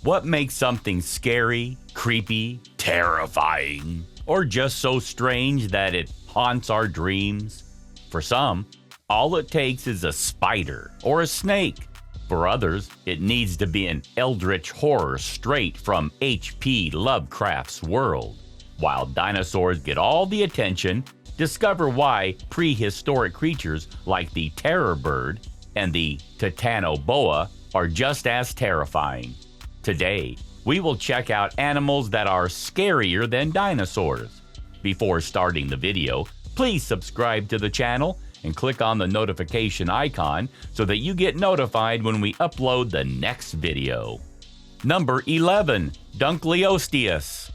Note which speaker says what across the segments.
Speaker 1: What makes something scary, creepy, terrifying, or just so strange that it haunts our dreams? For some, all it takes is a spider or a snake. For others, it needs to be an eldritch horror straight from H.P. Lovecraft's world. While dinosaurs get all the attention, discover why prehistoric creatures like the terror bird and the Titanoboa are just as terrifying. Today, we will check out animals that are scarier than dinosaurs. Before starting the video, please subscribe to the channel and click on the notification icon so that you get notified when we upload the next video. Number 11. Dunkleosteus.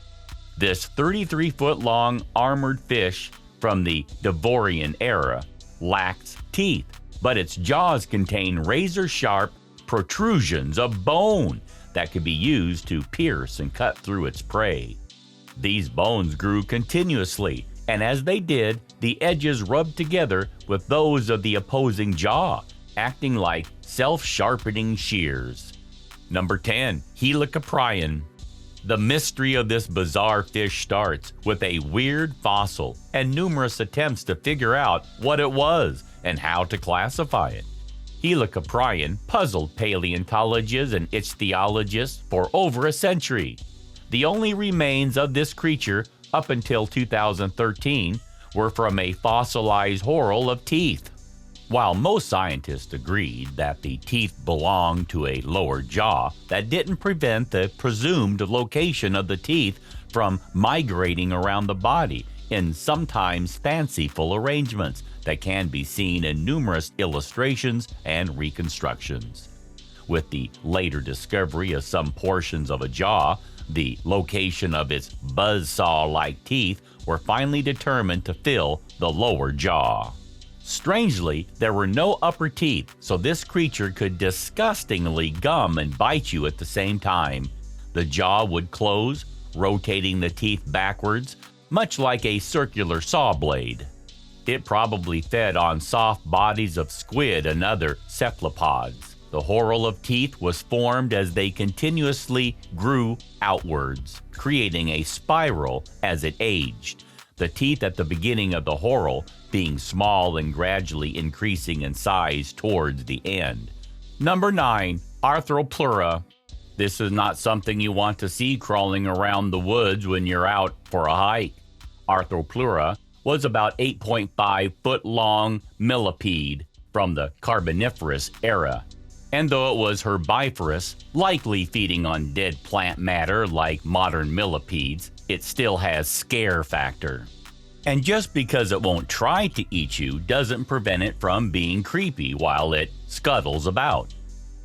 Speaker 1: This 33-foot-long armored fish from the Devonian era lacks teeth, but its jaws contain razor-sharp protrusions of bone that could be used to pierce and cut through its prey. These bones grew continuously, and as they did, the edges rubbed together with those of the opposing jaw, acting like self-sharpening shears. Number 10. Helicoprion. The mystery of this bizarre fish starts with a weird fossil and numerous attempts to figure out what it was and how to classify it. Helicoprion puzzled paleontologists and ichthyologists for over a century. The only remains of this creature up until 2013 were from a fossilized whorl of teeth. While most scientists agreed that the teeth belonged to a lower jaw, that didn't prevent the presumed location of the teeth from migrating around the body in sometimes fanciful arrangements that can be seen in numerous illustrations and reconstructions. With the later discovery of some portions of a jaw, the location of its buzzsaw-like teeth were finally determined to fill the lower jaw. Strangely, there were no upper teeth, so this creature could disgustingly gum and bite you at the same time. The jaw would close, rotating the teeth backwards, much like a circular saw blade. It probably fed on soft bodies of squid and other cephalopods. The whorl of teeth was formed as they continuously grew outwards, creating a spiral as it aged. The teeth at the beginning of the whorl being small and gradually increasing in size towards the end. Number 9. Arthropleura. This is not something you want to see crawling around the woods when you're out for a hike. Arthropleura was about 8.5-foot-long millipede from the Carboniferous era. And though it was herbivorous, likely feeding on dead plant matter like modern millipedes, it still has scare factor. And just because it won't try to eat you doesn't prevent it from being creepy while it scuttles about.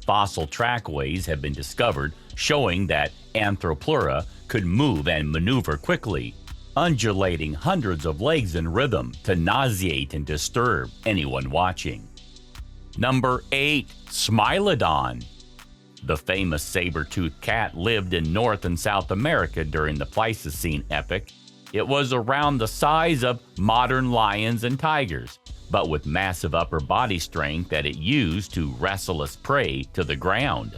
Speaker 1: Fossil trackways have been discovered showing that Arthropleura could move and maneuver quickly, undulating hundreds of legs in rhythm to nauseate and disturb anyone watching. Number 8. Smilodon. The famous saber-toothed cat lived in North and South America during the Pleistocene epoch. It was around the size of modern lions and tigers, but with massive upper body strength that it used to wrestle its prey to the ground.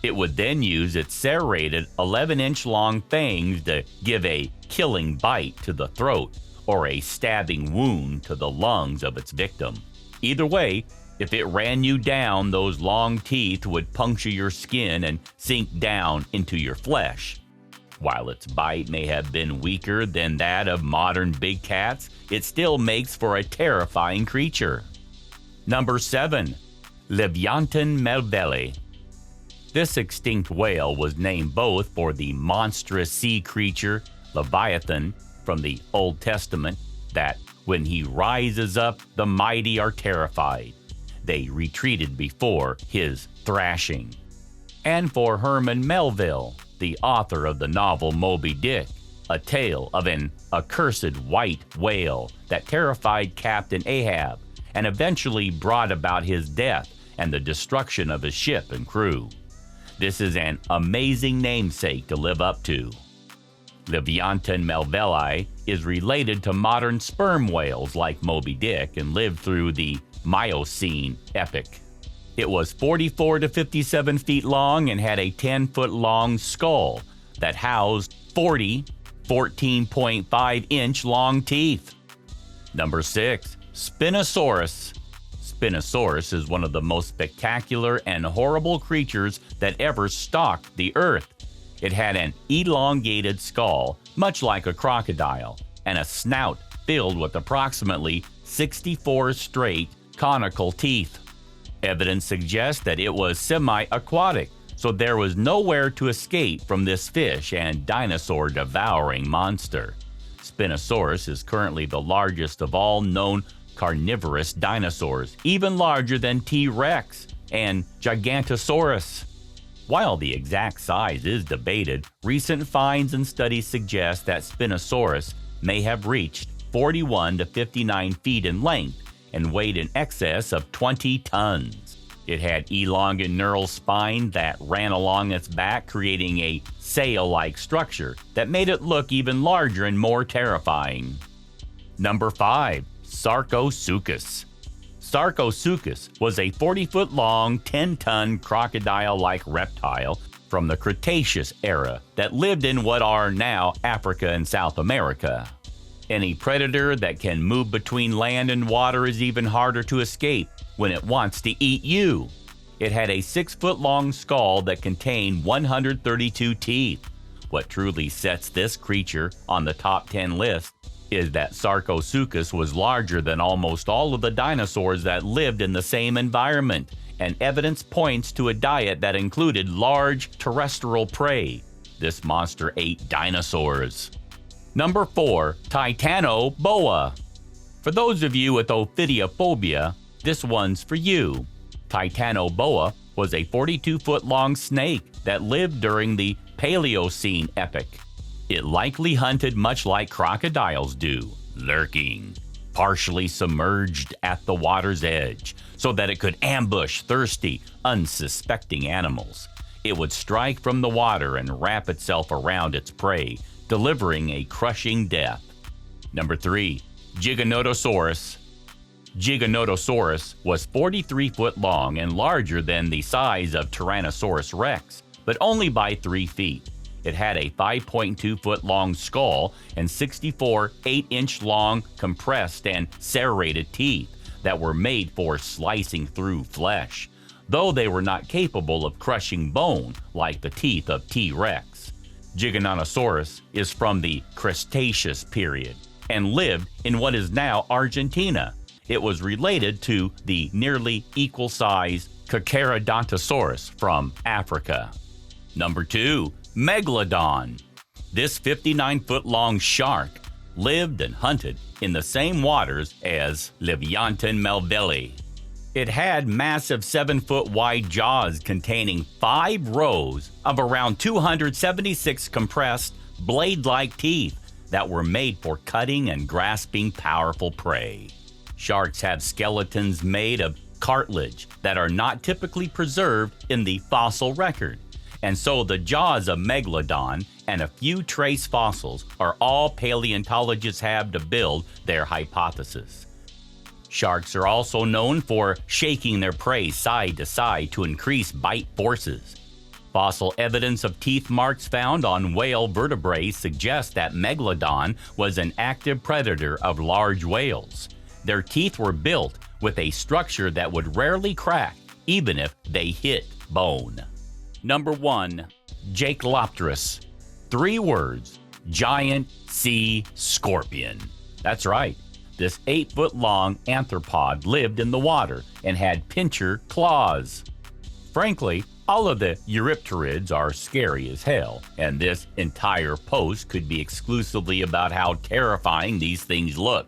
Speaker 1: It would then use its serrated 11-inch long fangs to give a killing bite to the throat or a stabbing wound to the lungs of its victim. Either way, if it ran you down, those long teeth would puncture your skin and sink down into your flesh. While its bite may have been weaker than that of modern big cats, it still makes for a terrifying creature. Number 7. Livyatan melvillei. This extinct whale was named both for the monstrous sea creature Livyatan from the Old Testament, that when he rises up, the mighty are terrified. They retreated before his thrashing. And for Herman Melville, the author of the novel Moby Dick, a tale of an accursed white whale that terrified Captain Ahab and eventually brought about his death and the destruction of his ship and crew. This is an amazing namesake to live up to. Livyatan melvillei is related to modern sperm whales like Moby Dick and lived through the Miocene epoch. It was 44 to 57 feet long and had a 10-foot-long skull that housed 40 14.5-inch long teeth. Number 6. Spinosaurus. Spinosaurus is one of the most spectacular and horrible creatures that ever stalked the earth. It had an elongated skull, much like a crocodile, and a snout filled with approximately 64 straight, conical teeth. Evidence suggests that it was semi-aquatic, so there was nowhere to escape from this fish and dinosaur-devouring monster. Spinosaurus is currently the largest of all known carnivorous dinosaurs, even larger than T-Rex and Giganotosaurus. While the exact size is debated, recent finds and studies suggest that Spinosaurus may have reached 41 to 59 feet in length and weighed in excess of 20 tons. It had elongated neural spine that ran along its back, creating a sail-like structure that made it look even larger and more terrifying. Number 5. Sarcosuchus. Sarcosuchus was a 40-foot-long, 10-ton crocodile-like reptile from the Cretaceous era that lived in what are now Africa and South America. Any predator that can move between land and water is even harder to escape when it wants to eat you. It had a 6-foot-long skull that contained 132 teeth. What truly sets this creature on the top 10 list is that Sarcosuchus was larger than almost all of the dinosaurs that lived in the same environment, and evidence points to a diet that included large terrestrial prey. This monster ate dinosaurs. Number 4. Titanoboa. For those of you with ophidiophobia, this one's for you. Titanoboa was a 42-foot-long snake that lived during the Paleocene epoch. It likely hunted much like crocodiles do, lurking, partially submerged at the water's edge, so that it could ambush thirsty, unsuspecting animals. It would strike from the water and wrap itself around its prey, delivering a crushing death. Number 3. Giganotosaurus. Giganotosaurus was 43 foot long and larger than the size of Tyrannosaurus rex, but only by 3 feet. It had a 5.2 foot long skull and 64 8-inch long compressed and serrated teeth that were made for slicing through flesh, though they were not capable of crushing bone like the teeth of T-Rex. Giganotosaurus is from the Cretaceous period and lived in what is now Argentina. It was related to the nearly equal-sized Giganotosaurus from Africa. Number 2. Megalodon. This 59-foot-long shark lived and hunted in the same waters as Livyatan melvillei. It had massive 7-foot-wide jaws containing 5 rows of around 276 compressed, blade-like teeth that were made for cutting and grasping powerful prey. Sharks have skeletons made of cartilage that are not typically preserved in the fossil record, and so the jaws of Megalodon and a few trace fossils are all paleontologists have to build their hypothesis. Sharks are also known for shaking their prey side to side to increase bite forces. Fossil evidence of teeth marks found on whale vertebrae suggests that Megalodon was an active predator of large whales. Their teeth were built with a structure that would rarely crack, even if they hit bone. Number 1. Jaekelopterus. 3 words: giant sea scorpion. That's right. This 8-foot-long arthropod lived in the water and had pincher claws. Frankly, all of the Eurypterids are scary as hell, and this entire post could be exclusively about how terrifying these things look.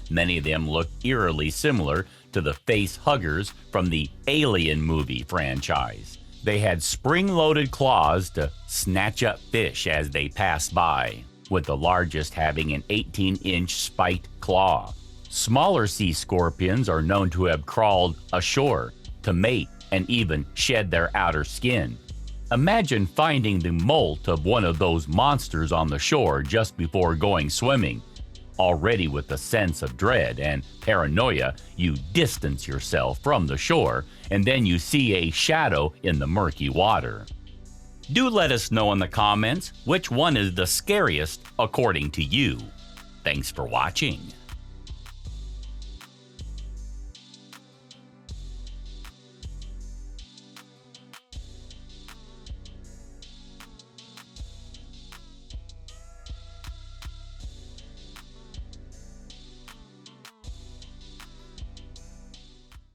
Speaker 1: Many of them look eerily similar to the face huggers from the Alien movie franchise. They had spring-loaded claws to snatch up fish as they passed by, with the largest having an 18-inch spiked claw. Smaller sea scorpions are known to have crawled ashore to mate and even shed their outer skin. Imagine finding the molt of one of those monsters on the shore just before going swimming. Already with a sense of dread and paranoia, you distance yourself from the shore, and then you see a shadow in the murky water. Do let us know in the comments which one is the scariest according to you. Thanks for watching.